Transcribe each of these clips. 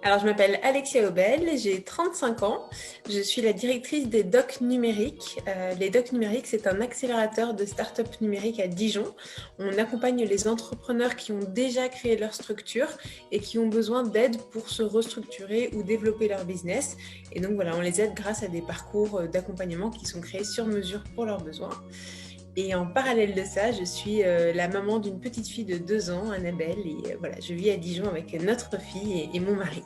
Alors, je m'appelle Alexia Obel, j'ai 35 ans. Je suis la directrice des Docs numériques. Les Docs numériques, c'est un accélérateur de start-up numériques à Dijon. On accompagne les entrepreneurs qui ont déjà créé leur structure et qui ont besoin d'aide pour se restructurer ou développer leur business. Et donc, voilà, on les aide grâce à des parcours d'accompagnement qui sont créés sur mesure pour leurs besoins. Et en parallèle de ça, je suis la maman d'une petite fille de 2 ans, Annabelle, et voilà, je vis à Dijon avec notre fille et mon mari.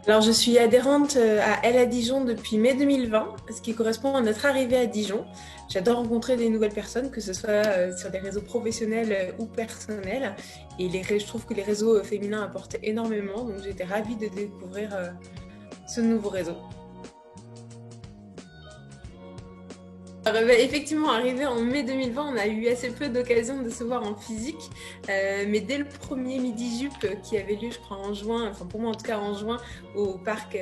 Alors, je suis adhérente à Elle à Dijon depuis mai 2020, ce qui correspond à notre arrivée à Dijon. J'adore rencontrer des nouvelles personnes, que ce soit sur des réseaux professionnels ou personnels. Et je trouve que les réseaux féminins apportent énormément, donc j'étais ravie de découvrir ce nouveau réseau. Alors, effectivement, arrivé en mai 2020, on a eu assez peu d'occasions de se voir en physique, mais dès le premier Midi Jup qui avait lieu, je crois, en juin, enfin pour moi en tout cas en juin, au parc,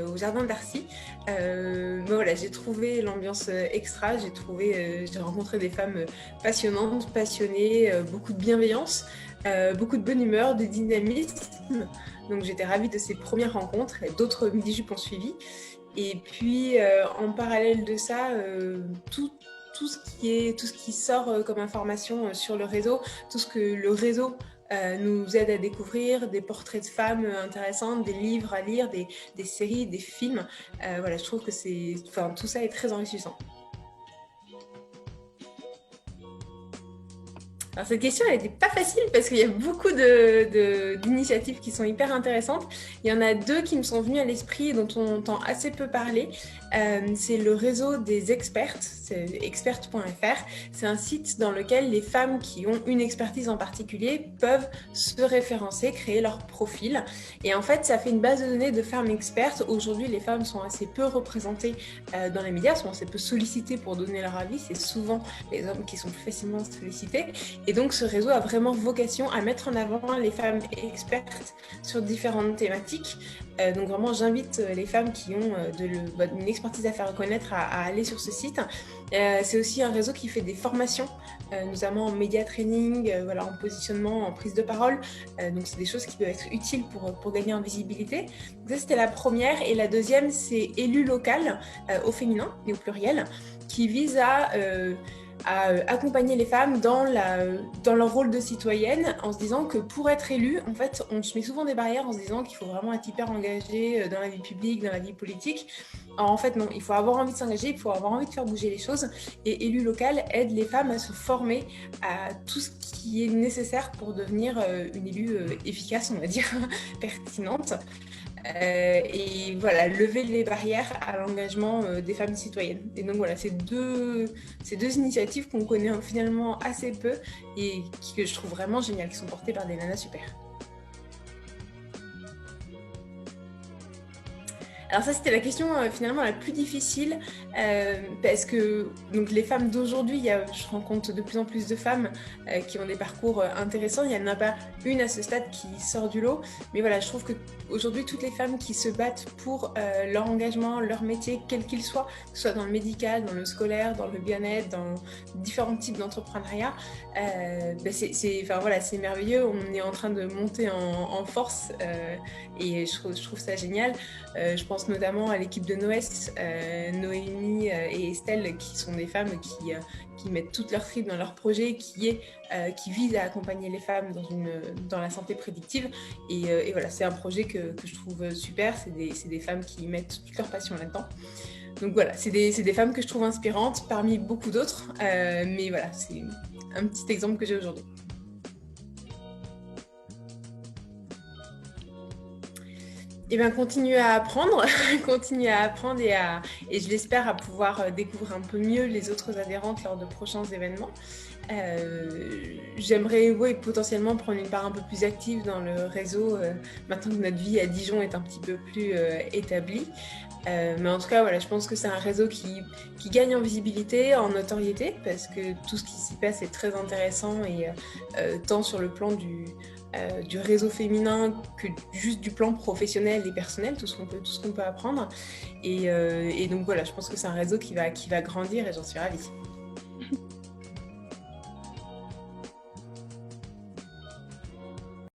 au jardin d'Arcy, voilà, j'ai trouvé l'ambiance extra, j'ai rencontré des femmes passionnantes, passionnées, beaucoup de bienveillance, beaucoup de bonne humeur, de dynamisme. Donc j'étais ravie de ces premières rencontres, et d'autres Midi Jup ont suivi. Et puis, en parallèle de ça, tout ce qui sort comme information sur le réseau, tout ce que le réseau nous aide à découvrir, des portraits de femmes intéressantes, des livres à lire, des séries, des films. Voilà, je trouve que tout ça est très enrichissant. Alors cette question, elle n'était pas facile parce qu'il y a beaucoup d'initiatives qui sont hyper intéressantes. Il y en a deux qui me sont venues à l'esprit et dont on entend assez peu parler. C'est le réseau des expertes, c'est experte.fr. C'est un site dans lequel les femmes qui ont une expertise en particulier peuvent se référencer, créer leur profil. Et en fait, ça fait une base de données de femmes expertes. Aujourd'hui, les femmes sont assez peu représentées dans les médias, sont assez peu sollicitées pour donner leur avis. C'est souvent les hommes qui sont plus facilement sollicités. Et donc, ce réseau a vraiment vocation à mettre en avant les femmes expertes sur différentes thématiques. Donc, vraiment, j'invite les femmes qui ont une expertise à faire reconnaître à aller sur ce site. C'est aussi un réseau qui fait des formations, notamment en média training, voilà, en positionnement, en prise de parole. Donc, c'est des choses qui peuvent être utiles pour gagner en visibilité. Donc, ça, c'était la première. Et la deuxième, c'est élu local, au féminin et au pluriel, qui vise à accompagner les femmes dans leur rôle de citoyenne, en se disant que pour être élue, en fait, on se met souvent des barrières en se disant qu'il faut vraiment être hyper engagé dans la vie publique, dans la vie politique. Alors, en fait, non, il faut avoir envie de s'engager, il faut avoir envie de faire bouger les choses. Et élu local aide les femmes à se former à tout ce qui est nécessaire pour devenir une élue efficace, on va dire, pertinente. Et voilà, lever les barrières à l'engagement des femmes citoyennes. Et donc voilà, ces deux initiatives qu'on connaît finalement assez peu et que je trouve vraiment géniales, qui sont portées par des nanas super. Alors ça, c'était la question finalement la plus difficile parce que donc, les femmes d'aujourd'hui, je rencontre de plus en plus de femmes qui ont des parcours intéressants. Il n'y en a pas une à ce stade qui sort du lot. Mais voilà, je trouve qu'aujourd'hui, toutes les femmes qui se battent pour leur engagement, leur métier, quel qu'il soit, que ce soit dans le médical, dans le scolaire, dans le bien-être, dans différents types d'entrepreneuriat, c'est merveilleux. On est en train de monter en force et je trouve ça génial. Je pense notamment à l'équipe de Noès, Noémie et Estelle, qui sont des femmes qui mettent toute leur tripes dans leur projet, qui vise à accompagner les femmes dans la santé prédictive. Et voilà, c'est un projet que je trouve super. C'est des femmes qui mettent toute leur passion là-dedans. Donc voilà, c'est des femmes que je trouve inspirantes parmi beaucoup d'autres. Mais voilà, c'est un petit exemple que j'ai aujourd'hui. Eh bien, continuer à apprendre, continuer à apprendre et je l'espère à pouvoir découvrir un peu mieux les autres adhérentes lors de prochains événements. J'aimerais potentiellement prendre une part un peu plus active dans le réseau maintenant que notre vie à Dijon est un petit peu plus établie. Mais en tout cas, voilà, je pense que c'est un réseau qui gagne en visibilité, en notoriété, parce que tout ce qui s'y passe est très intéressant et tant sur le plan du réseau féminin que juste du plan professionnel et personnel, tout ce qu'on peut apprendre. Et donc voilà, je pense que c'est un réseau qui va grandir et j'en suis ravie.